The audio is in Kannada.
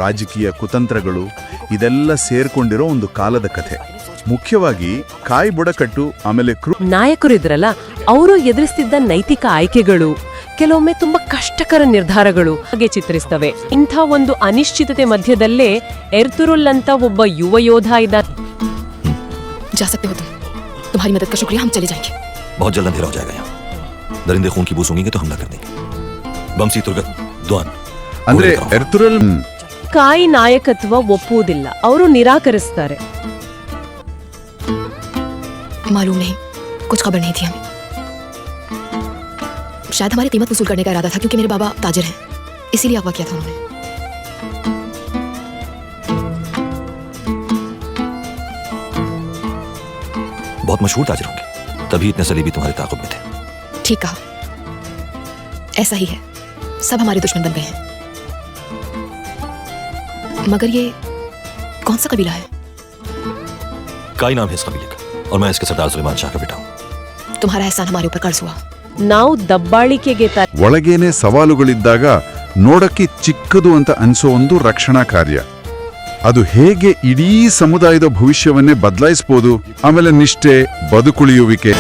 ರಾಜಕೀಯ ಕುತಂತ್ರಗಳು ಇದೆಲ್ಲ ಸೇರ್ಕೊಂಡಿರೋ ಒಂದು ಕಾಲದ ಕಥೆ. ಮುಖ್ಯವಾಗಿ ಕಾಯಿ ಬುಡಕಟ್ಟು ಆಮೇಲೆ ನಾಯಕರು ಇದ್ರಲ್ಲ, ಅವರು ಎದುರಿಸ್ತಿದ್ದ ನೈತಿಕ ಆಯ್ಕೆಗಳು ಕೆಲವೊಮ್ಮೆ ತುಂಬಾ ಕಷ್ಟಕರ ನಿರ್ಧಾರಗಳು ಹಾಗೆ ಚಿತ್ರಿಸ್ತವೆ. ಇಂಥ ಒಂದು ಅನಿಶ್ಚಿತತೆ ಮಧ್ಯದಲ್ಲೇ ಎರ್ತುರುಲ್ ಅಂತ ಒಬ್ಬ ಯುವ ಯೋಧ ಇದ್ದ. जा सकते हो तुम, तुम्हारी मदद का शुक्रिया, हम चले जाएंगे। बहुत जल्द अंधेरा हो जाएगा यहाँ, दरिंदे खून की बू सूंघेंगे तो हमला कर देंगे। बमसी तुर्गत ದ್ವಾನ್ ಅಂದ್ರೆ ಎರ್ತುರಲ್ ಕಾಯಿ ನಾಯಕತ್ವ ಒಪ್ಪುವುದಿಲ್ಲ, ಅವರು ನಿರಾಕರಿಸ್ತಾರೆ. मालूम नहीं, कुछ खबर नहीं थी हमें। शायद हमारी कीमत वसूल करने का इरादा था, क्योंकि मेरे बाबा ताजिर हैं, इसीलिए अगवा किया था उन्होंने। बहुत मशहूर ताजिर होंगे, तभी इतने सलीबी तुम्हारे ताक़ुब में थे। ठीक कहा, ऐसा ही है, सब हमारे दुश्मन बन गए हैं। मगर ये कौन सा कबीला है? काई नाम है इस कबीले का, और मैं इसके सरदार सुलेमान शाह का बेटा हूँ। तुम्हारा एहसान हमारे ऊपर कर्ज हुआ। ನಾವು ದಬ್ಬಾಳಿಕೆಗೆ ಒಳಗೇನೆ ಸವಾಲುಗಳಿದ್ದಾಗ ನೋಡಕ್ಕೆ ಚಿಕ್ಕದು ಅಂತ ಅನ್ಸೋ ಒಂದು ರಕ್ಷಣಾ ಕಾರ್ಯ, ಅದು ಹೇಗೆ ಇಡೀ ಸಮುದಾಯದ ಭವಿಷ್ಯವನ್ನೇ ಬದಲಾಯಿಸಬಹುದು. ಆಮೇಲೆ ನಿಷ್ಠೆ, ಬದುಕುಳಿಯುವಿಕೆ.